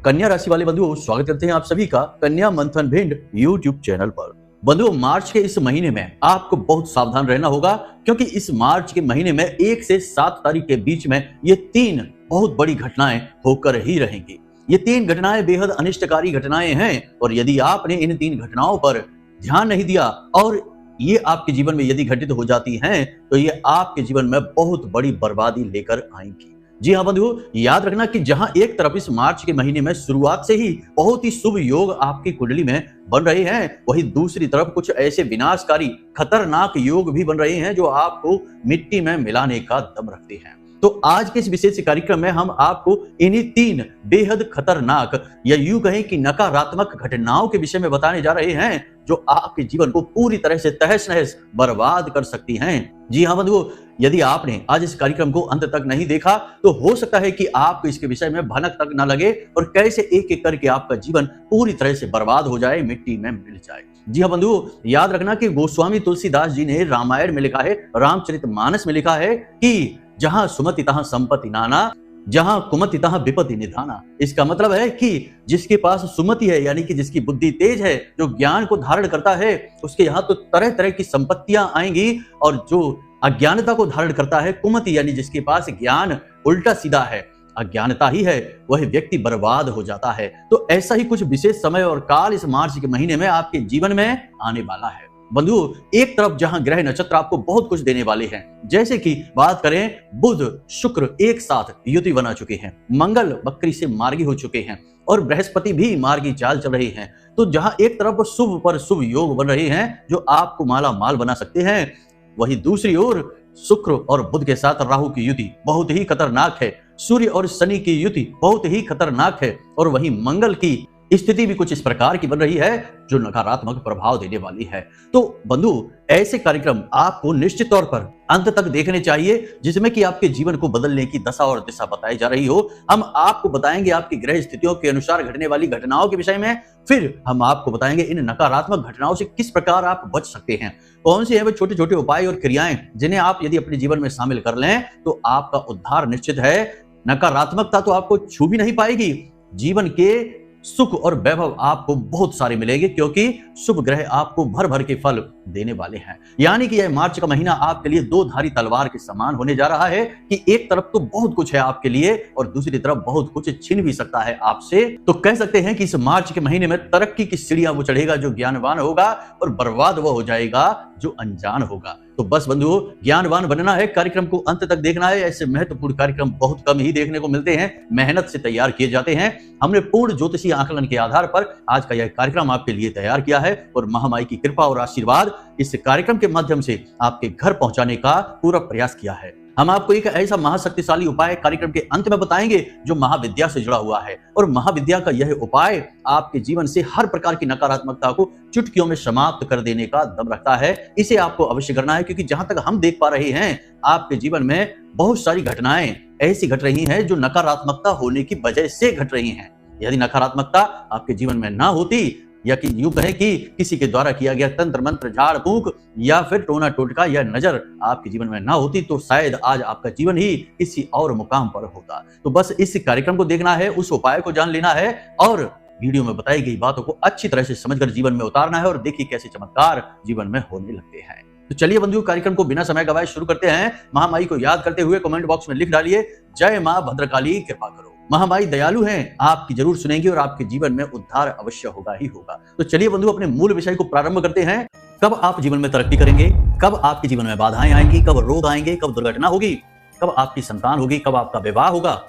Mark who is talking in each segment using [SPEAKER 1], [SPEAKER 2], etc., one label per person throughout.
[SPEAKER 1] कन्या राशि वाले बंधुओं, स्वागत करते हैं आप सभी का कन्या मंथन भिंड यूट्यूब चैनल पर। बंधुओं, मार्च के इस महीने में आपको बहुत सावधान रहना होगा, क्योंकि इस मार्च के महीने में 1 से 7 तारीख के बीच में ये 3 बहुत बड़ी घटनाएं होकर ही रहेंगी। ये 3 घटनाएं बेहद अनिष्टकारी घटनाएं हैं, और यदि आपने इन 3 घटनाओं पर ध्यान नहीं दिया और ये आपके जीवन में यदि घटित हो जाती हैं, तो ये आपके जीवन में बहुत बड़ी बर्बादी लेकर आएंगी। जी हाँ बंधुओं, याद रखना कि जहां एक तरफ इस मार्च के महीने में शुरुआत से ही बहुत ही शुभ योग आपकी कुंडली में बन रहे हैं, वहीं दूसरी तरफ कुछ ऐसे विनाशकारी खतरनाक योग भी बन रहे हैं जो आपको मिट्टी में मिलाने का दम रखते हैं। तो आज के इस विशेष कार्यक्रम में हम आपको इन्हीं 3 बेहद खतरनाक या यूं कहें कि नकारात्मक घटनाओं के विषय में बताने जा रहे हैं, जो आपके जीवन को पूरी तरह से तहस नहस बर्बाद कर सकती हैं। जी हाँ बंधुओं, यदि आपने आज इस कार्यक्रम को अंत तक नहीं देखा तो हो सकता है कि आपको इसके विषय में भनक तक न लगे और कैसे एक एक करके आपका जीवन पूरी तरह से बर्बाद हो जाए, मिट्टी में मिल जाए। जी हाँ बंधुओं, याद रखना कि गोस्वामी तुलसीदास जी ने रामायण में लिखा है, रामचरितमानस में लिखा है कि जहां सुमति तहां संपत्ति नाना, जहां कुमति तहां विपत्ति निधाना। इसका मतलब है कि जिसके पास सुमति है, यानी कि जिसकी बुद्धि तेज है, जो ज्ञान को धारण करता है, उसके यहाँ तो तरह तरह की संपत्तियां आएंगी, और जो अज्ञानता को धारण करता है, कुमति यानी जिसके पास ज्ञान उल्टा सीधा है, अज्ञानता ही है, वह व्यक्ति बर्बाद हो जाता है। तो ऐसा ही कुछ विशेष समय और काल इस मार्च के महीने में आपके जीवन में आने वाला है। बंधुओं, एक तरफ जहां ग्रह नक्षत्र आपको बहुत कुछ देने वाले हैं, जैसे कि बात करें बुध शुक्र एक साथ युति बना चुके हैं, मंगल बकरी से मार्गी हो चुके हैं, और बृहस्पति भी मार्गी चाल चल रही हैं। तो जहां एक तरफ शुभ पर शुभ योग बन रहे हैं जो आपको माला माल बना सकते हैं, वहीं दूसरी ओर शुक्र और बुध के साथ राहु की युति बहुत ही खतरनाक है, सूर्य और शनि की युति बहुत ही खतरनाक है, और वहीं मंगल की स्थिति भी कुछ इस प्रकार की बन रही है जो नकारात्मक प्रभाव देने वाली है। तो बंधु, ऐसे कार्यक्रम आपको निश्चित तौर पर अंत तक देखने चाहिए, जिसमें कि आपके जीवन को बदलने की दशा और दिशा बताई जा रही हो। हम आपको बताएंगे आपकी ग्रह स्थितियों के अनुसार घटने वाली घटनाओं के विषय में, फिर हम आपको बताएंगे इन नकारात्मक घटनाओं से किस प्रकार आप बच सकते हैं, कौन से हैं वे छोटे छोटे उपाय और क्रियाएं जिन्हें आप यदि अपने जीवन में शामिल कर लें तो आपका उद्धार निश्चित है। नकारात्मकता तो आपको छू भी नहीं पाएगी, जीवन के सुख और वैभव आपको बहुत सारे मिलेंगे, क्योंकि शुभ ग्रह आपको भर भर के फल देने वाले हैं। यानी कि यह मार्च का महीना आपके लिए 2 धारी तलवार के समान होने जा रहा है कि एक तरफ तो बहुत कुछ है आपके लिए और दूसरी तरफ बहुत कुछ छीन भी सकता है आपसे। तो कह सकते हैं कि इस मार्च के महीने में तरक्की की सीढ़ियां वो चढ़ेगा जो ज्ञानवान होगा, और बर्बाद वो हो जाएगा जो अनजान होगा। तो बस बंधुओं, ज्ञानवान बनना है, कार्यक्रम को अंत तक देखना है। ऐसे महत्वपूर्ण कार्यक्रम बहुत कम ही देखने को मिलते हैं, मेहनत से तैयार किए जाते हैं। हमने पूर्ण ज्योतिषीय आकलन के आधार पर आज का यह कार्यक्रम आपके लिए तैयार किया है, और महामाई की कृपा और आशीर्वाद इस कार्यक्रम के माध्यम से आपके घर पहुंचाने का पूरा प्रयास किया है। हम आपको एक ऐसा महाशक्तिशाली उपाय कार्यक्रम के अंत में बताएंगे जो महाविद्या से जुड़ा हुआ है, और महाविद्या का यह उपाय आपके जीवन से हर प्रकार की नकारात्मकता को चुटकियों में समाप्त कर देने का दम रखता है। इसे आपको अवश्य करना है, क्योंकि जहां तक हम देख पा रहे हैं आपके जीवन में बहुत सारी घटनाएं ऐसी घट रही हैं जो नकारात्मकता होने की वजह से घट रही हैं। यदि नकारात्मकता आपके जीवन में ना होती, या कि यूं कहें कि किसी के द्वारा किया गया तंत्र मंत्र झाड़ फूंक या फिर टोना टोटका या नजर आपके जीवन में ना होती, तो शायद आज आपका जीवन ही किसी और मुकाम पर होता। तो बस इस कार्यक्रम को देखना है, उस उपाय को जान लेना है, और वीडियो में बताई गई बातों को अच्छी तरह से समझकर जीवन में उतारना है, और देखिए कैसे चमत्कार जीवन में होने लगते हैं। तो चलिए बंधुओं, कार्यक्रम को बिना समय गवाए शुरू करते हैं। महामाई को याद करते हुए कमेंट बॉक्स में लिख डालिए, जय मां भद्रकाली कृपा करो। महामाई दयालु हैं, आपकी जरूर सुनेंगी और आपके जीवन में उद्धार अवश्य होगा ही होगा। तो चलिए बंधु, अपने मूल विषय को प्रारंभ करते हैं। कब आप जीवन में तरक्की करेंगे, कब आपके जीवन में बाधाएं आएंगी, कब रोग आएंगे, कब दुर्घटना होगी, कब आपकी संतान होगी, कब आपका विवाह होगा,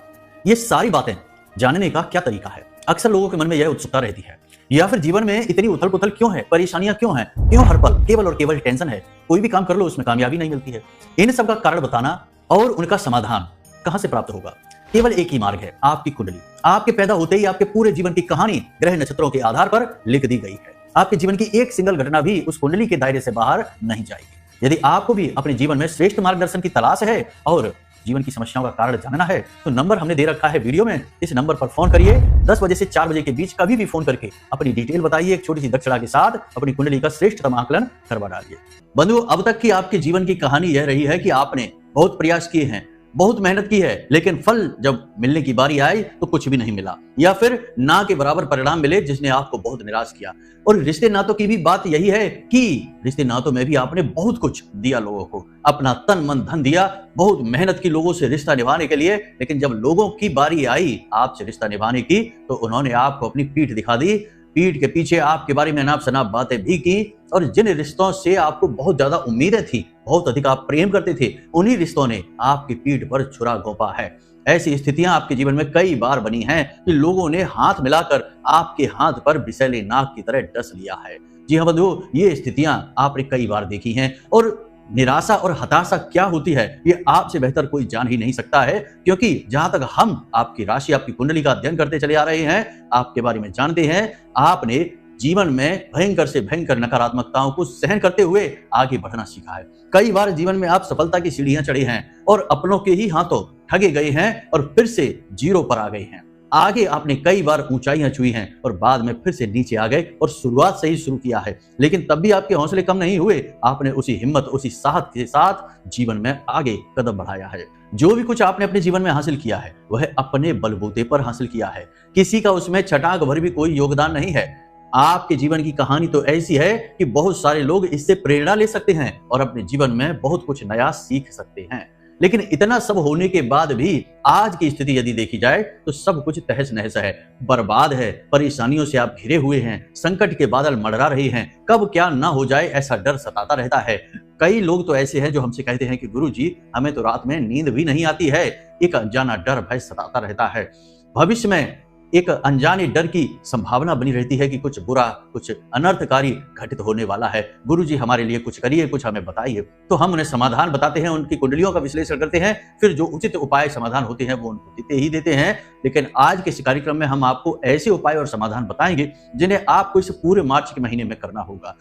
[SPEAKER 1] ये सारी बातें जानने का क्या तरीका है। अक्सर लोगों के मन में यह उत्सुकता रहती है, या फिर जीवन में इतनी उथल पुथल क्यों है, परेशानियां क्यों हैं, क्यों हर पल केवल और केवल टेंशन है, कोई भी काम कर लो उसमें कामयाबी नहीं मिलती है। इन सब का कारण बताना और उनका समाधान कहां से प्राप्त होगा, केवल एक ही मार्ग है, आपकी कुंडली। आपके पैदा होते ही आपके पूरे जीवन की कहानी ग्रह नक्षत्रों के आधार पर लिख दी गई है। आपके जीवन की एक सिंगल घटना भी उस कुंडली के दायरे से बाहर नहीं जाएगी। यदि आपको भी अपने जीवन में श्रेष्ठ मार्गदर्शन की तलाश है और जीवन की समस्याओं का कारण जानना है, तो नंबर हमने दे रखा है वीडियो में। इस नंबर पर फोन करिए। 10 बजे से 4 बजे के बीच कभी भी फोन करके अपनी डिटेल बताइए, एक छोटी सी दक्षिणा के साथ अपनी कुंडली का श्रेष्ठतम आकलन करवा डालिए। बंधुओं, अब तक की आपके जीवन की कहानी यह रही है कि आपने बहुत प्रयास किए हैं, बहुत मेहनत की है लेकिन फल जब मिलने की बारी आई तो कुछ भी नहीं मिला, या फिर ना के बराबर परिणाम मिले जिसने आपको बहुत निराश किया। और रिश्ते नातों की भी बात यही है कि रिश्ते नातों में भी आपने बहुत कुछ दिया, लोगों को अपना तन मन धन दिया, बहुत मेहनत की लोगों से रिश्ता निभाने के लिए, लेकिन जब लोगों की बारी आई आपसे रिश्ता निभाने की तो उन्होंने आपको अपनी पीठ दिखा दी, पीठ के पीछे आपके बारे में अनाप शनाप बातें भी की। और जिन रिश्तों से आपको बहुत ज्यादा उम्मीदें थी, बहुत अधिक आप प्रेम करते थे, उन्हीं रिश्तों ने आपकी पीठ पर छुरा घोंपा है। ऐसी स्थितियां आपके जीवन में कई बार बनी हैं कि लोगों ने हाथ मिलाकर आपके हाथ पर विषैले नाग की तरह डस लिया है। जी हाँ बंधुओं, ये स्थितियां आपने कई बार देखी हैं और निराशा और हताशा क्या होती है ये आपसे बेहतर कोई जान ही नहीं सकता है, क्योंकि जहां तक हम आपकी राशि, आपकी कुंडली का अध्ययन करते चले आ रहे हैं, आपके बारे में जानते हैं, आपने जीवन में भयंकर से भयंकर नकारात्मकताओं को सहन करते हुए आगे बढ़ना सीखा है। कई बार जीवन में आप सफलता की सीढ़ियां चढ़े हैं और अपनों के ही हाथों ठगे गए हैं और फिर से जीरो पर आ गए हैं। आगे आपने कई बार ऊंचाइयां छुई हैं और बाद में फिर से नीचे आ गए और शुरुआत से ही शुरू किया है, लेकिन तब भी आपके हौसले कम नहीं हुए। आपने उसी हिम्मत, उसी साहस के साथ जीवन में आगे कदम बढ़ाया है। जो भी कुछ आपने अपने जीवन में हासिल किया है वह अपने बलबूते पर हासिल किया है, किसी का उसमें छटाक भर भी कोई योगदान नहीं है। आपके जीवन की कहानी तो ऐसी है कि बहुत सारे लोग इससे प्रेरणा ले सकते हैं और अपने जीवन में बहुत कुछ नया सीख सकते हैं, लेकिन इतना सब होने के बाद भी आज की स्थिति यदि देखी जाए तो सब कुछ तहस नहस है, बर्बाद है, परेशानियों से आप घिरे हुए हैं, संकट के बादल मंडरा रहे हैं, कब क्या ना हो जाए ऐसा डर सताता रहता है। कई लोग तो ऐसे हैं जो हमसे कहते हैं कि गुरुजी हमें तो रात में नींद भी नहीं आती है, एक अनजाना डर भय सताता रहता है। भविष्य में एक अनजाने डर की संभावना बनी रहती है कि कुछ बुरा, कुछ अनर्थकारी घटित होने वाला है। गुरुजी हमारे लिए कुछ करिए, कुछ हमें बताइए। तो हम उन्हें समाधान बताते हैं, उनकी कुंडलियों का विश्लेषण करते हैं, फिर जो उचित उपाय समाधान होते हैं वो उनको देते ही देते हैं। लेकिन आज के इस कार्यक्रम में हम आपको ऐसे उपाय और समाधान बताएंगे जिन्हें आपको इस पूरे मार्च के महीने में करना होगा।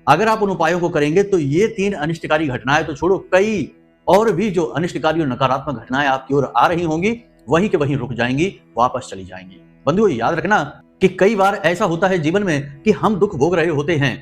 [SPEAKER 1] अगर आप उन उपायों को करेंगे तो ये 3 अनिष्टकारी घटनाएं तो छोड़ो, कई और भी जो अनिष्टकारी और नकारात्मक घटनाएं आपकी ओर आ रही होंगी वहीं के वहीं रुक जाएंगी, वापस चली जाएंगी। बंधुओं याद रखना कि कई बार ऐसा होता है जीवन में कि हम दुख भोग रहे होते हैं,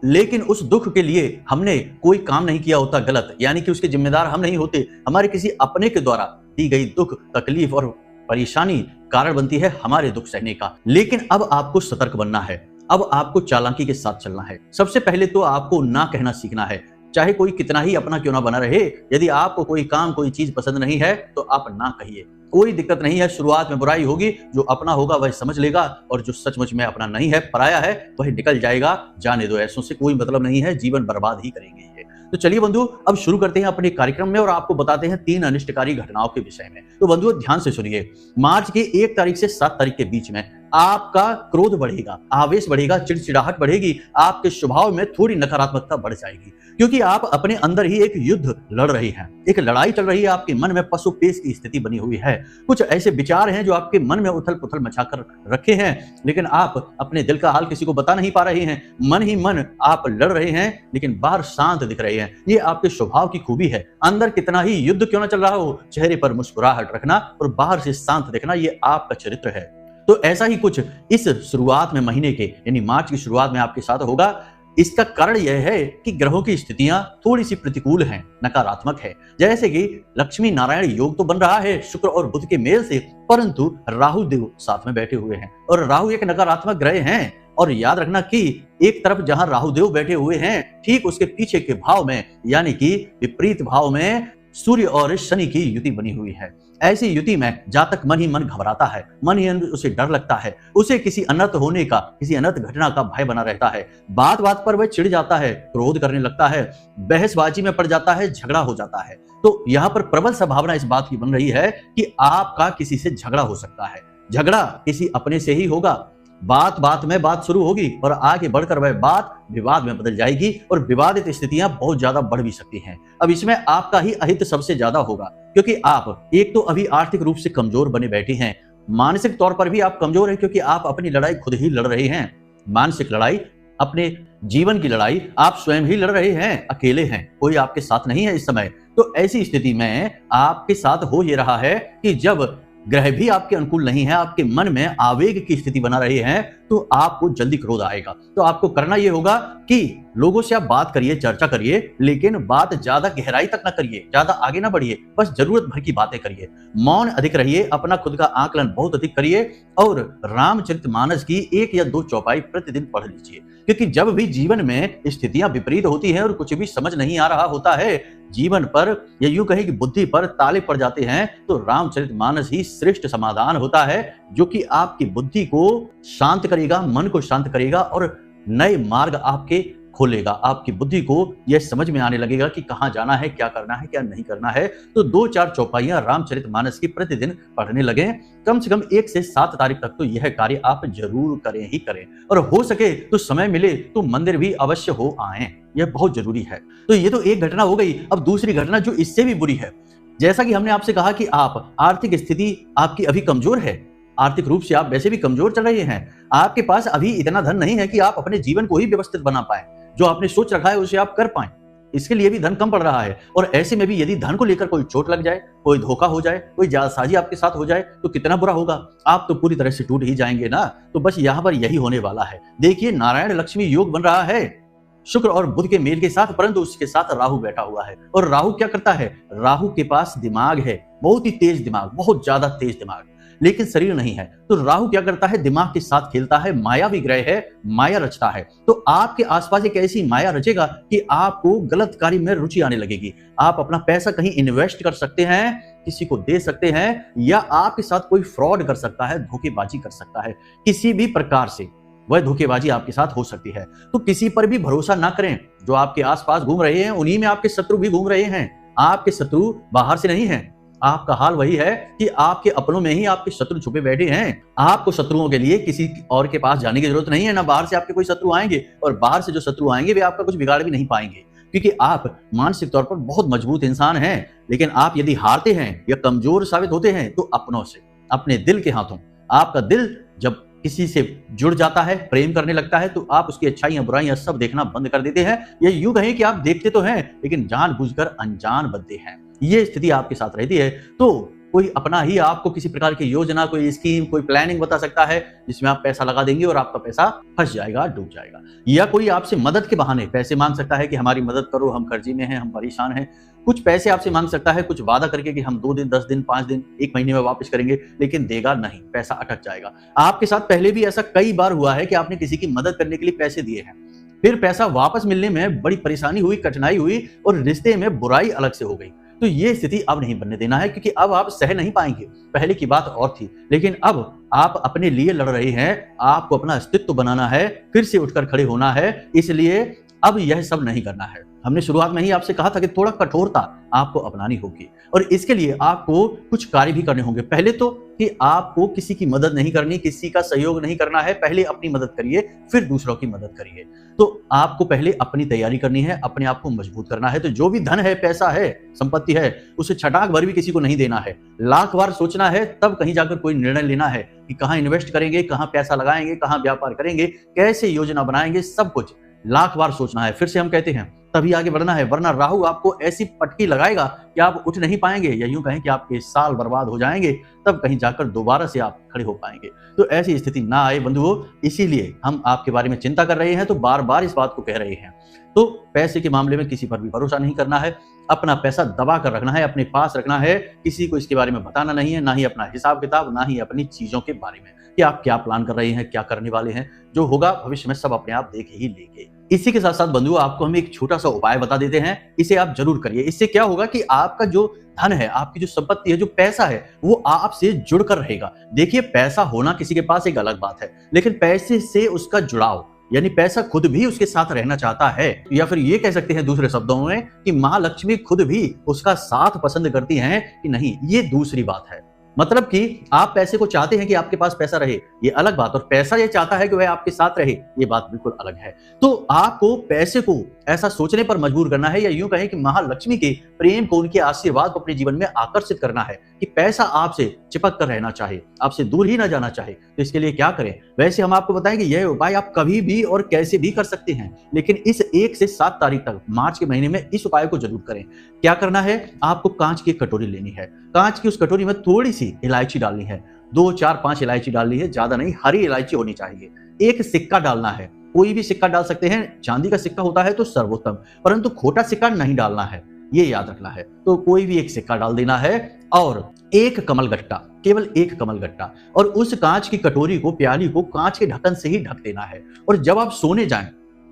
[SPEAKER 1] लेकिन उस दुख के लिए हमने कोई काम नहीं किया होता गलत, यानी कि उसके जिम्मेदार हम नहीं होते। हमारे किसी अपने के द्वारा दी गई दुख, तकलीफ और परेशानी कारण बनती है हमारे दुख सहने का। लेकिन अब आपको सतर्क बनना है, अब आपको चालाकी के साथ चलना है। सबसे पहले तो आपको ना कहना सीखना है, चाहे कोई कितना ही अपना क्यों ना बना रहे। यदि आपको कोई काम, कोई चीज पसंद नहीं है तो आप ना कहिए, कोई दिक्कत नहीं है। शुरुआत में बुराई होगी, जो अपना होगा वह समझ लेगा और जो सचमुच में अपना नहीं है, पराया है, वह निकल जाएगा। जाने दो, ऐसों से कोई मतलब नहीं है, जीवन बर्बाद ही करेंगे ये। तो चलिए बंधु अब शुरू करते हैं अपने कार्यक्रम में और आपको बताते हैं 3 अनिष्टकारी घटनाओं के विषय में। तो बंधुओं ध्यान से सुनिए। मार्च के 1 तारीख से 7 तारीख के बीच में आपका क्रोध बढ़ेगा, आवेश बढ़ेगा, चिड़चिड़ाहट बढ़ेगी, आपके स्वभाव में थोड़ी नकारात्मकता बढ़ जाएगी, क्योंकि आप अपने अंदर ही एक युद्ध लड़ रही हैं, एक लड़ाई चल रही है। आपके मन में पशु-पेश की स्थिति बनी हुई है। कुछ ऐसे विचार हैं जो आपके मन में उथल-पुथल मचाकर रखे हैं, लेकिन आप अपने दिल का हाल किसी को बता नहीं पा रहे हैं। मन ही मन आप लड़ रहे हैं, लेकिन बाहर शांत दिख रहे हैं। ये आपके स्वभाव की खूबी है। अंदर कितना ही युद्ध क्यों ना चल रहा हो, चेहरे पर मुस्कुराहट रखना और बाहर से शांत दिखना, ये आपका चरित्र है। तो ऐसा ही कुछ इस शुरुआत में, महीने के यानी मार्च की शुरुआत में आपके साथ होगा। इसका कारण यह है कि ग्रहों की स्थितियां थोड़ी सी प्रतिकूल हैं, नकारात्मक है। जैसे कि लक्ष्मी नारायण योग तो बन रहा है शुक्र और बुध के मेल से, परंतु राहु देव साथ में बैठे हुए हैं और राहु एक नकारात्मक ग्रह हैं। और याद रखना कि एक तरफ जहां राहु देव बैठे हुए हैं, ठीक उसके पीछे के भाव में यानी कि विपरीत भाव में सूर्य और शनि की युति बनी हुई है। ऐसी युति में जातक मन ही मन घबराता है, मन ही मन उसे डर लगता है, उसे किसी अनर्थ होने का, किसी अनर्थ घटना का भय बना रहता है। बात बात पर वह चिढ़ जाता है, क्रोध करने लगता है, बहसबाजी में पड़ जाता है, झगड़ा हो जाता है। तो यहाँ पर प्रबल संभावना इस बात की बन रही है कि आपका किसी से झगड़ा हो सकता है। झगड़ा किसी अपने से ही होगा। बात बात में बात शुरू होगी और आगे बढ़कर वह बात विवाद में बदल जाएगी और विवादित स्थितियां बहुत ज्यादा बढ़ भी सकती हैं। अब इसमें आपका ही अहित सबसे ज्यादा होगा, क्योंकि आप एक तो अभी आर्थिक रूप से कमजोर बने बैठे हैं, मानसिक तौर पर भी आप कमजोर हैं, क्योंकि आप अपनी लड़ाई खुद ही लड़ रहे हैं। मानसिक लड़ाई, अपने जीवन की लड़ाई आप स्वयं ही लड़ रहे हैं, अकेले हैं, कोई आपके साथ नहीं है इस समय। तो ऐसी स्थिति में आपके साथ हो ये रहा है कि जब ग्रह भी आपके अनुकूल नहीं है, आपके मन में आवेग की स्थिति बना रहे हैं, तो आपको जल्दी क्रोध आएगा। तो आपको करना यह होगा कि लोगों से आप बात करिए, चर्चा करिए, लेकिन बात ज्यादा गहराई तक ना करिए, ज्यादा आगे ना बढ़िए, बस जरूरत भर की बातें करिए। मौन अधिक रहिए, अपना खुद का आकलन बहुत अधिक करिए और रामचरितमानस की 1 या 2 चौपाई प्रतिदिन पढ़ लीजिए। क्योंकि जब भी जीवन में स्थितियां विपरीत होती हैं और कुछ भी समझ नहीं आ रहा होता है, जीवन पर या यूं कहें कि बुद्धि पर ताले पड़ जाते हैं, तो रामचरितमानस ही श्रेष्ठ समाधान होता है, जो कि आपकी बुद्धि को शांत करेगा, मन को शांत करेगा और नए मार्ग आपके खोलेगा। आपकी बुद्धि को यह समझ में आने लगेगा कि कहां जाना है, क्या करना है, क्या नहीं करना है। तो 2-4 चौपाइयां रामचरितमानस की प्रतिदिन पढ़ने लगें। कम से कम 1 से 7 तारीख तक तो यह कार्य आप जरूर करें ही करें, और हो सके तो समय मिले तो मंदिर भी अवश्य हो आएं, यह बहुत जरूरी है। तो ये तो एक घटना हो गई। अब दूसरी घटना जो इससे भी बुरी है, जैसा कि हमने आपसे कहा कि आप आर्थिक स्थिति आपकी अभी कमजोर है, आर्थिक रूप से आप वैसे भी कमजोर चल रहे हैं, आपके पास अभी इतना धन नहीं है कि आप अपने जीवन को ही व्यवस्थित बना पाए, जो आपने सोच रखा है उसे आप कर पाएं। इसके लिए भी धन कम पड़ रहा है, और ऐसे में भी यदि धन को लेकर कोई चोट लग जाए, कोई धोखा हो जाए, कोई जालसाजी आपके साथ हो जाए, तो कितना बुरा होगा। आप तो पूरी तरह से टूट ही जाएंगे ना। तो बस यहाँ पर यही होने वाला है। देखिए, नारायण लक्ष्मी योग बन रहा है शुक्र और बुध के मेल के साथ, परंतु उसके साथ राहु बैठा हुआ है। और राहु क्या करता है? राहु के पास दिमाग है, बहुत ही तेज दिमाग, बहुत ज्यादा तेज दिमाग, लेकिन शरीर नहीं है। तो राहु क्या करता है? दिमाग के साथ खेलता है, मायावी ग्रह है, माया रचता है। तो आपके आसपास एक ऐसी माया रचेगा कि आपको गलत कार्य में रुचि आने लगेगी। आप अपना पैसा कहीं इन्वेस्ट कर सकते हैं, किसी को दे सकते हैं, या आपके साथ कोई फ्रॉड कर सकता है, धोखेबाजी कर सकता है। किसी भी प्रकार से वह धोखेबाजी आपके साथ हो सकती है। तो किसी पर भी भरोसा ना करें। जो आपके आसपास घूम रहे हैं, उन्हीं में आपके शत्रु भी घूम रहे हैं। आपके शत्रु बाहर से नहीं है। आपका हाल वही है कि आपके अपनों में ही आपके शत्रु छुपे बैठे हैं। आपको शत्रुओं के लिए किसी और के पास जाने की जरूरत नहीं है। ना बाहर से आपके कोई शत्रु आएंगे, और बाहर से जो शत्रु आएंगे वे आपका कुछ बिगाड़ भी नहीं पाएंगे, क्योंकि आप मानसिक तौर पर बहुत मजबूत इंसान हैं। लेकिन आप यदि हारते हैं या कमजोर साबित होते हैं, तो अपनों से, अपने दिल के हाथों। आपका दिल जब किसी से जुड़ जाता है, प्रेम करने लगता है, तो आप उसकी अच्छाइयां बुराइयां सब देखना बंद कर देते हैं। या यूं कहें कि आप देखते तो हैं, लेकिन जानबूझकर अनजान बनते हैं। ये स्थिति आपके साथ रहती है। तो कोई अपना ही आपको किसी प्रकार की योजना, कोई स्कीम, कोई प्लानिंग बता सकता है, जिसमें आप पैसा लगा देंगे और आपका पैसा फंस जाएगा, डूब जाएगा। या कोई आपसे मदद के बहाने पैसे मांग सकता है कि हमारी मदद करो, हम कर्जे में हैं, हम परेशान हैं। कुछ पैसे आपसे मांग सकता है, कुछ वादा करके कि हम 2 दिन, 10 दिन, 5 दिन, 1 महीने में वापस करेंगे, लेकिन देगा नहीं, पैसा अटक जाएगा। आपके साथ पहले भी ऐसा कई बार हुआ है कि आपने किसी की मदद करने के लिए पैसे दिए हैं, फिर पैसा वापस मिलने में बड़ी परेशानी हुई, कठिनाई हुई, और रिश्ते में बुराई अलग से हो गई। तो ये स्थिति अब नहीं बनने देना है, क्योंकि अब आप सह नहीं पाएंगे। पहले की बात और थी, लेकिन अब आप अपने लिए लड़ रहे हैं, आपको अपना अस्तित्व बनाना है, फिर से उठकर खड़े होना है। इसलिए अब यह सब नहीं करना है। हमने शुरुआत में ही आपसे कहा था कि थोड़ा कठोरता आपको अपनानी होगी, और इसके लिए आपको कुछ कार्य भी करने होंगे। पहले तो कि आपको किसी की मदद नहीं करनी, किसी का सहयोग नहीं करना है। पहले अपनी मदद करिए, फिर दूसरों की मदद करिए। तो आपको पहले अपनी तैयारी करनी है, अपने आप को मजबूत करना है। तो जो भी धन है, पैसा है, संपत्ति है, उसे छटाक भर भी किसी को नहीं देना है। लाख बार सोचना है, तब कहीं जाकर कोई निर्णय लेना है कि कहां इन्वेस्ट करेंगे, कहां पैसा लगाएंगे, कहां व्यापार करेंगे, कैसे योजना बनाएंगे, सब कुछ लाख बार सोचना है। फिर से हम कहते हैं, तभी आगे बढ़ना है, वरना राहु आपको ऐसी पटकी लगाएगा कि आप उठ नहीं पाएंगे, या यूं कहें कि आपके साल बर्बाद हो जाएंगे, तब कहीं जाकर दोबारा से आप खड़े हो पाएंगे। तो ऐसी स्थिति ना आए बंधुओं, इसीलिए हम आपके बारे में चिंता कर रहे हैं, तो बार बार इस बात को कह रहे हैं। तो पैसे के मामले में किसी पर भी भरोसा नहीं करना है, अपना पैसा दबा कर रखना है, अपने पास रखना है, किसी को इसके बारे में बताना नहीं है, ना ही अपना हिसाब किताब, ना ही अपनी चीजों के बारे में कि आप क्या प्लान कर रहे हैं, क्या करने वाले हैं। जो होगा भविष्य में सब अपने आप देख ही लेंगे। इसी के साथ साथ बंधुओं, आपको हम एक छोटा सा उपाय बता देते हैं, इसे आप जरूर करिए। इससे क्या होगा कि आपका जो धन है, आपकी जो संपत्ति है, जो पैसा है, वो आपसे जुड़कर रहेगा। देखिए, पैसा होना किसी के पास एक अलग बात है, लेकिन पैसे से उसका जुड़ाव, यानी पैसा खुद भी उसके साथ रहना चाहता है, या फिर ये कह सकते हैं दूसरे शब्दों में कि महालक्ष्मी खुद भी उसका साथ पसंद करती हैं कि नहीं, ये दूसरी बात है। मतलब कि आप पैसे को चाहते हैं कि आपके पास पैसा रहे, ये अलग बात, और पैसा ये चाहता है कि वह आपके साथ रहे, ये बात बिल्कुल अलग है। तो आपको पैसे को ऐसा सोचने पर मजबूर करना है, या यूं कहें कि महालक्ष्मी के प्रेम को, उनके आशीर्वाद को अपने जीवन में आकर्षित करना है कि पैसा आपसे चिपक कर रहना चाहे, आपसे दूर ही ना जाना चाहे। तो इसके लिए क्या करें? वैसे हम आपको बताएं कि यह उपाय आप कभी भी और कैसे भी कर सकते हैं, लेकिन इस 1 से 7 तारीख तक, मार्च के महीने में, इस उपाय को जरूर करें। क्या करना है? आपको कांच की कटोरी लेनी है। कांच की उस कटोरी में थोड़ी सी इलायची डालनी है, 2, 4, 5 इलायची डालनी है, ज्यादा नहीं, हरी इलायची होनी चाहिए। एक सिक्का डालना है, कोई भी सिक्का डाल सकते हैं, चांदी का सिक्का होता है तो सर्वोत्तम, परंतु खोटा सिक्का नहीं डालना है, ये याद रखना है। तो कोई भी एक सिक्का डाल देना है और एक कमलगट्टा, केवल एक कमलगट्टा, और उस कांच की कटोरी को, प्याली को कांच के ढक्कन से ही ढक देना है। और जब आप सोने जाएं,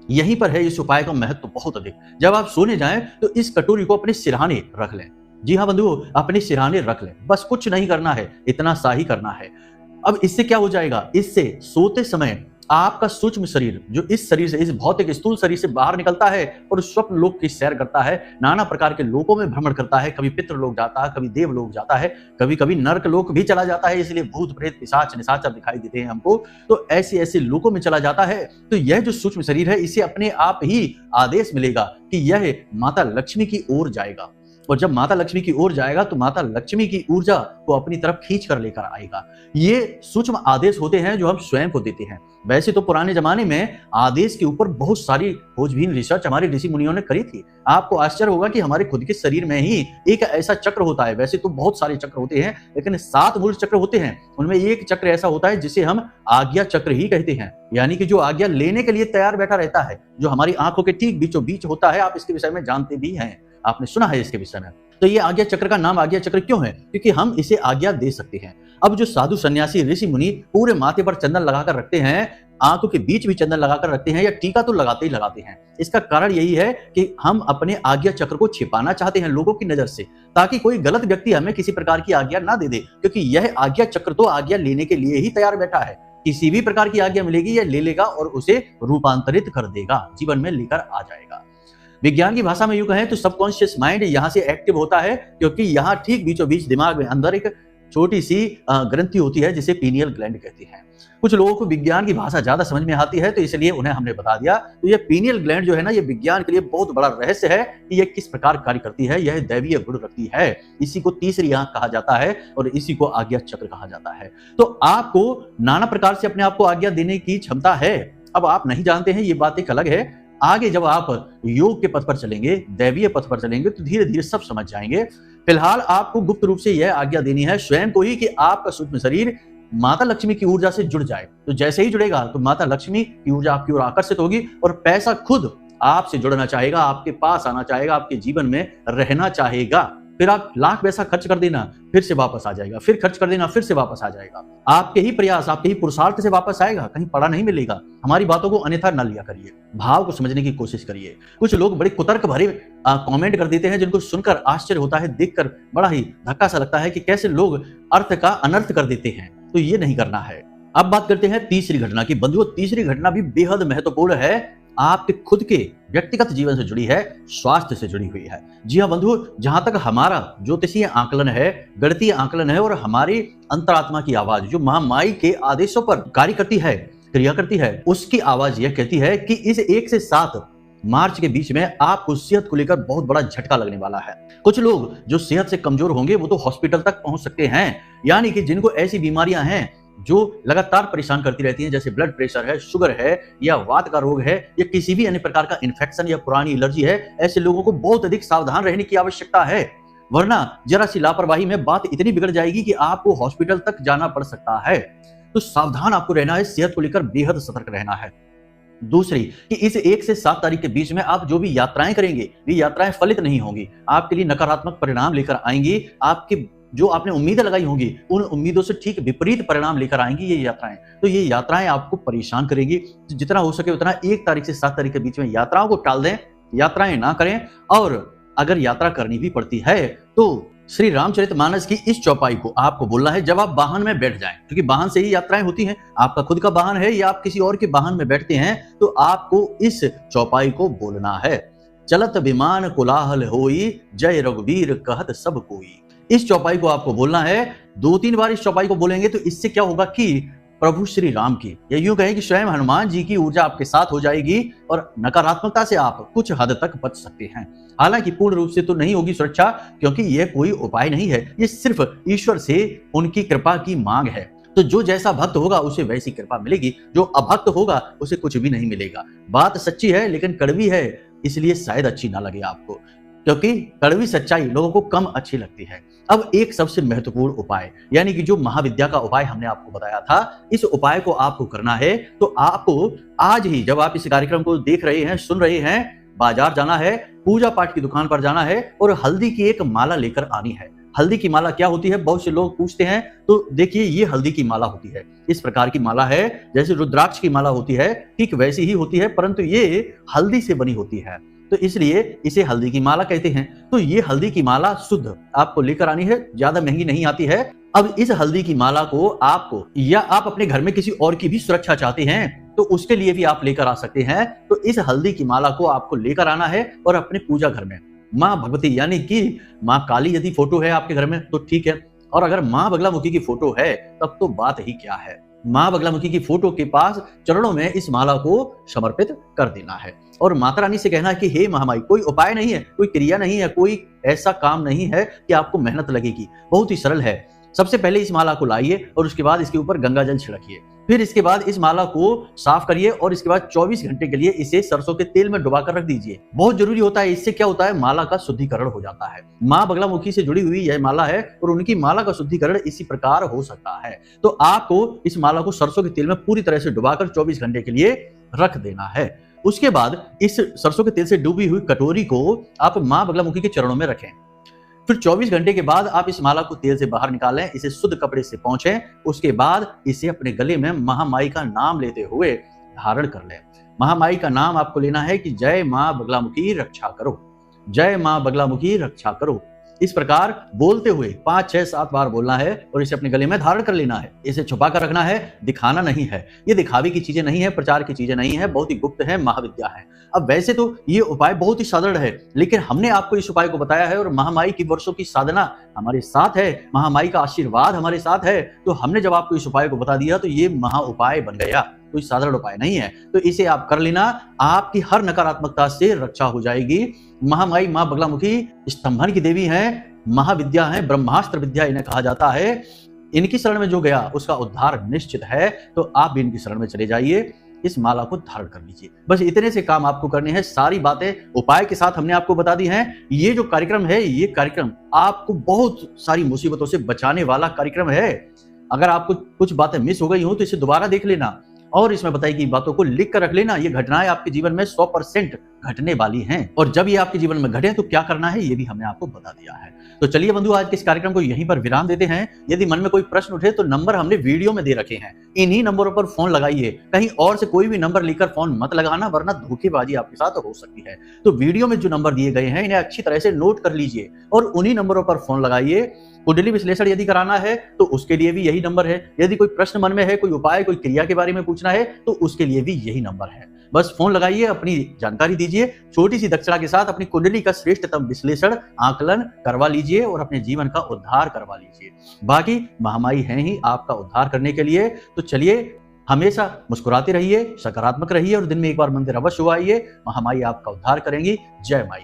[SPEAKER 1] यहीं पर है इस उपाय का महत्व बहुत अधिक। जब आप सोने जाएं तो इस कटोरी को अपने सिरहाने रख लें। जी हाँ बंधुओं, अपने सिरहाने रख लें, बस कुछ नहीं करना है, इतना सा ही करना है। अब इससे क्या हो जाएगा, इससे सोते समय आपका सूक्ष्म शरीर जो इस शरीर से, इस भौतिक स्थूल शरीर से बाहर निकलता है और स्वप्न लोक की सैर करता है, नाना प्रकार के लोकों में भ्रमण करता है। कभी पितृ लोक जाता है, कभी देव लोक जाता है, कभी कभी नरक लोक भी चला जाता है, इसलिए भूत प्रेत पिशाच निशाचर दिखाई देते हैं हमको। तो ऐसे ऐसे लोकों में चला जाता है। तो यह जो सूक्ष्म शरीर है, इसे अपने आप ही आदेश मिलेगा कि यह माता लक्ष्मी की ओर जाएगा, और जब माता लक्ष्मी की ओर जाएगा तो माता लक्ष्मी की ऊर्जा को अपनी तरफ खींच कर लेकर आएगा। ये सूक्ष्म आदेश होते हैं जो हम स्वयं को देते हैं। वैसे तो पुराने जमाने में आदेश के ऊपर बहुत सारी खोजबीन रिसर्च हमारे ऋषि मुनियों ने करी थी। आपको आश्चर्य होगा कि हमारे खुद के शरीर में ही एक ऐसा चक्र होता है। वैसे तो बहुत सारे चक्र होते हैं, लेकिन 7 मूल चक्र होते हैं। उनमें एक चक्र ऐसा होता है जिसे हम आज्ञा चक्र ही कहते हैं, यानी कि जो आज्ञा लेने के लिए तैयार बैठा रहता है, जो हमारी आंखों के ठीक बीचों बीच होता है। आप इसके विषय में जानते भी हैं, आपने सुना है इसके विषय में। तो ये आज्ञा चक्र का नाम आज्ञा चक्र क्यों है? क्योंकि हम इसे आज्ञा दे सकते हैं। अब जो साधु सन्यासी ऋषि मुनि पूरे माथे पर चंदन लगाकर रखते हैं, आंखों के बीच भी चंदन लगाकर रखते हैं, या टीका तो लगाते ही लगाते हैं, इसका कारण यही है कि हम अपने आज्ञा चक्र को छिपाना चाहते हैं लोगों की नजर से, ताकि कोई गलत व्यक्ति हमें किसी प्रकार की आज्ञा ना दे दे। क्योंकि यह आज्ञा चक्र तो आज्ञा लेने के लिए ही तैयार बैठा है। किसी भी प्रकार की आज्ञा मिलेगी, यह ले लेगा और उसे रूपांतरित कर देगा, जीवन में लेकर आ जाएगा। विज्ञान की भाषा में यूं कहें तो सबकॉन्शियस माइंड यहां से एक्टिव होता है, क्योंकि यहां ठीक बीचों बीच दिमाग में अंदर एक छोटी सी ग्रंथि होती है जिसे पीनियल ग्लैंड कहते हैं। कुछ लोगों को विज्ञान की भाषा ज्यादा समझ में आती है, तो इसलिए उन्हें हमने बता दिया। तो ये पीनियल ग्लैंड जो है ना, ये विज्ञान के लिए बहुत बड़ा रहस्य है कि यह किस प्रकार कार्य करती है। यह दैवीय गुण रखती है, इसी को तीसरी आंख कहा जाता है और इसी को आज्ञा चक्र कहा जाता है। तो आपको नाना प्रकार से अपने आप को आज्ञा देने की क्षमता है। अब आप नहीं जानते हैं, ये बात एक अलग है। आगे जब आप योग के पथ पर चलेंगे, दैवीय पथ पर चलेंगे, तो धीरे धीरे सब समझ जाएंगे। फिलहाल आपको गुप्त रूप से यह आज्ञा देनी है स्वयं को ही कि आपका सूक्ष्म शरीर माता लक्ष्मी की ऊर्जा से जुड़ जाए। तो जैसे ही जुड़ेगा तो माता लक्ष्मी की ऊर्जा आपकी ओर आकर्षित होगी और पैसा खुद आपसे जुड़ना चाहेगा, आपके पास आना चाहेगा, आपके जीवन में रहना चाहेगा। फिर आप लाख पैसा खर्च कर देना, फिर से वापस आ जाएगा, फिर खर्च कर देना, फिर से वापस आ जाएगा। आपके ही प्रयास, आपके ही पुरुषार्थ से वापस आएगा, कहीं पड़ा नहीं मिलेगा। हमारी बातों को अन्यथा न लिया करिए, भाव को समझने की कोशिश करिए। कुछ लोग बड़े कुतर्क भरे कमेंट कर देते हैं, जिनको सुनकर आश्चर्य होता है, देखकर बड़ा ही धक्का सा लगता है कि कैसे लोग अर्थ का अनर्थ कर देते हैं। तो ये नहीं करना है। अब बात करते हैं तीसरी घटना की। बंधुओं, तीसरी घटना भी बेहद महत्वपूर्ण है, आपके खुद के व्यक्तिगत जीवन से जुड़ी है, स्वास्थ्य से जुड़ी हुई है। जी हाँ बंधुओं, जहां तक हमारा ज्योतिषीय आकलन है, गणितीय आकलन है, और हमारी अंतरात्मा की आवाज जो महामाई के आदेशों पर कार्य करती है, क्रिया करती है, उसकी आवाज यह कहती है कि इस 1 से 7 मार्च के बीच में आपको सेहत को लेकर बहुत बड़ा झटका लगने वाला है। कुछ लोग जो सेहत से कमजोर होंगे वो तो हॉस्पिटल तक पहुंच सकते हैं, यानी कि जिनको ऐसी बीमारियां हैं जो लगातार परेशान करती रहती हैं, जैसे ब्लड प्रेशर है, शुगर है, या वात का रोग है, या किसी भी अन्य प्रकार का इन्फेक्शन या पुरानी एलर्जी है, ऐसे लोगों को बहुत अधिक सावधान रहने की आवश्यकता है। वरना जरा सी लापरवाही में बात इतनी बिगड़ जाएगी कि आपको हॉस्पिटल तक जाना पड़ सकता है। तो सावधान आपको रहना है, सेहत को लेकर बेहद सतर्क रहना है। दूसरी कि इस 1 से 7 तारीख के बीच में आप जो भी यात्राएं करेंगे, ये यात्राएं फलित नहीं होंगी, आपके लिए नकारात्मक परिणाम लेकर आएंगी। आपके जो आपने उम्मीदें लगाई होंगी, उन उम्मीदों से ठीक विपरीत परिणाम लेकर आएंगी ये यात्राएं। तो ये यात्राएं आपको परेशान करेंगी। तो जितना हो सके उतना 1 तारीख से 7 तारीख के बीच में यात्राओं को टाल दें, यात्राएं ना करें। और अगर यात्रा करनी भी पड़ती है तो श्री रामचरितमानस की इस चौपाई को आपको बोलना है जब आप वाहन में बैठ जाएं, क्योंकि वाहन से ही यात्राएं होती हैं। आपका खुद का वाहन है या आप किसी और के वाहन में बैठते हैं, तो आपको इस चौपाई को बोलना है। चलत विमान कोलाहल होई, जय रघुवीर कहत सब कोई। इस चौपाई को आपको बोलना है। 2-3 बार इस चौपाई को बोलेंगे तो इससे क्या होगा कि प्रभु श्री राम की, या यूं कहें कि स्वयं हनुमान जी की ऊर्जा आपके साथ हो जाएगी और नकारात्मकता से आप कुछ हद तक बच सकते हैं। हालांकि पूर्ण रूप से तो नहीं होगी सुरक्षा, क्योंकि यह कोई उपाय नहीं है, ये सिर्फ ईश्वर से उनकी कृपा की मांग है। तो जो जैसा भक्त होगा उसे वैसी कृपा मिलेगी, जो अभक्त होगा उसे कुछ भी नहीं मिलेगा। बात सच्ची है लेकिन कड़वी है, इसलिए शायद अच्छी ना लगे आपको। क्योंकि कड़वी सच्चाई लोगों को कम अच्छी लगती है। अब एक सबसे महत्वपूर्ण उपाय, यानी कि जो महाविद्या का उपाय हमने आपको बताया था, इस उपाय को आपको करना है। तो आपको आज ही, जब आप इस कार्यक्रम को देख रहे हैं, सुन रहे हैं, बाजार जाना है, पूजा पाठ की दुकान पर जाना है और हल्दी की एक माला लेकर आनी है। हल्दी की माला क्या होती है, बहुत से लोग पूछते हैं। तो देखिए, ये हल्दी की माला होती है। इस प्रकार की माला है, जैसे रुद्राक्ष की माला होती है, ठीक वैसी ही होती है, परंतु ये हल्दी से बनी होती है, तो इसलिए इसे हल्दी की माला कहते हैं। तो ये हल्दी की माला शुद्ध आपको लेकर आनी है, ज्यादा महंगी नहीं आती है। अब इस हल्दी की माला को आपको, या आप अपने घर में किसी और की भी सुरक्षा चाहते हैं तो उसके लिए भी आप लेकर आ सकते हैं। तो इस हल्दी की माला को आपको लेकर आना है और अपने पूजा घर में माँ भगवती, यानी कि माँ काली यदि फोटो है आपके घर में तो ठीक है, और अगर माँ बगलामुखी की फोटो है तब तो बात ही क्या है। माँ बगलामुखी की फोटो के पास चरणों में इस माला को समर्पित कर देना है और माता रानी से कहना है कि हे महामाई, कोई उपाय नहीं है, कोई क्रिया नहीं है, कोई ऐसा काम नहीं है कि आपको मेहनत लगेगी, बहुत ही सरल है। सबसे पहले इस माला को लाइए और उसके बाद इसके ऊपर गंगा जल छिड़किए। फिर इसके बाद इस माला को साफ करिए और इसके बाद 24 घंटे के लिए इसे सरसों के तेल में डुबा कर रख दीजिए। बहुत जरूरी होता है, इससे क्या होता है, माला का शुद्धिकरण हो जाता है। माँ बगलामुखी से जुड़ी हुई यह माला है और उनकी माला का शुद्धिकरण इसी प्रकार हो सकता है। तो आपको इस माला को सरसों के तेल में पूरी तरह से डुबाकर 24 घंटे के लिए रख देना है। उसके बाद इस सरसों के तेल से डूबी हुई कटोरी को आप माँ बगलामुखी के चरणों में रखें। फिर 24 घंटे के बाद आप इस माला को तेल से बाहर निकालें, इसे शुद्ध कपड़े से पोंछें। उसके बाद इसे अपने गले में महामाई का नाम लेते हुए धारण कर लें। महामाई का नाम आपको लेना है कि जय माँ बगलामुखी रक्षा करो, जय माँ बगलामुखी रक्षा करो। इस प्रकार बोलते हुए 5, 6, 7 बार बोलना है और इसे अपने गले में धारण कर लेना है। इसे छुपा कर रखना है, दिखाना नहीं है। ये दिखावे की चीजें नहीं है, प्रचार की चीजें नहीं है, बहुत ही गुप्त है, महाविद्या है। अब वैसे तो ये उपाय बहुत ही साधारण है, लेकिन हमने आपको इस उपाय को बताया है और महामाई की वर्षों की साधना हमारे साथ है, महामाई का आशीर्वाद हमारे साथ है। तो हमने जब आपको इस उपाय को बता दिया तो ये महा उपाय बन गया, कोई साधारण उपाय नहीं है। तो इसे आप कर लेना, आपकी हर नकारात्मकता से रक्षा हो जाएगी। महामाई माँ बगलामुखी स्तंभन की देवी हैं, महाविद्या है, ब्रह्मास्त्र विद्या इन्हें कहा जाता है। इनकी शरण में जो गया उसका उद्धार निश्चित है। तो आप भी इनकी शरण में चले जाइए, इस माला को धारण कर लीजिए। बस इतने से काम आपको करने हैं। सारी बातें उपाय के साथ हमने आपको बता दी हैं। ये जो कार्यक्रम है, ये कार्यक्रम आपको बहुत सारी मुसीबतों से बचाने वाला कार्यक्रम है। अगर आपको कुछ बातें मिस हो गई हो तो इसे दोबारा देख लेना और इसमें बताई गई बातों को लिख कर रख लेना। ये घटनाएं आपके जीवन में 100% घटने वाली हैं और जब ये आपके जीवन में घटे तो क्या करना है ये भी हमने आपको बता दिया है। तो चलिए बंधु, आज के इस कार्यक्रम को यहीं पर विराम देते हैं। यदि मन में कोई प्रश्न उठे तो नंबर हमने वीडियो में दे रखे हैं, इन्हीं नंबरों पर फोन लगाइए। कहीं और से कोई भी नंबर लेकर फोन मत लगाना, वरना धोखेबाजी आपके साथ हो सकती है। तो वीडियो में जो नंबर दिए गए हैं इन्हें अच्छी तरह से नोट कर लीजिए और उन्हीं नंबरों पर फोन लगाइए। कुंडली विश्लेषण यदि कराना है तो उसके लिए भी यही नंबर है। यदि कोई प्रश्न मन में है, कोई उपाय, कोई क्रिया के बारे में पूछना है तो उसके लिए भी यही नंबर है। बस फोन लगाइए, अपनी जानकारी दीजिए, छोटी सी दक्षिणा के साथ अपनी कुंडली का श्रेष्ठतम विश्लेषण आकलन करवा लीजिए और अपने जीवन का उद्धार करवा लीजिए। बाकी महामाई है ही आपका उद्धार करने के लिए। तो चलिए, हमेशा मुस्कुराते रहिए, सकारात्मक रहिए और दिन में एक बार मंदिर अवश्य आइए। महामाई आपका उद्धार करेंगी। जय माई।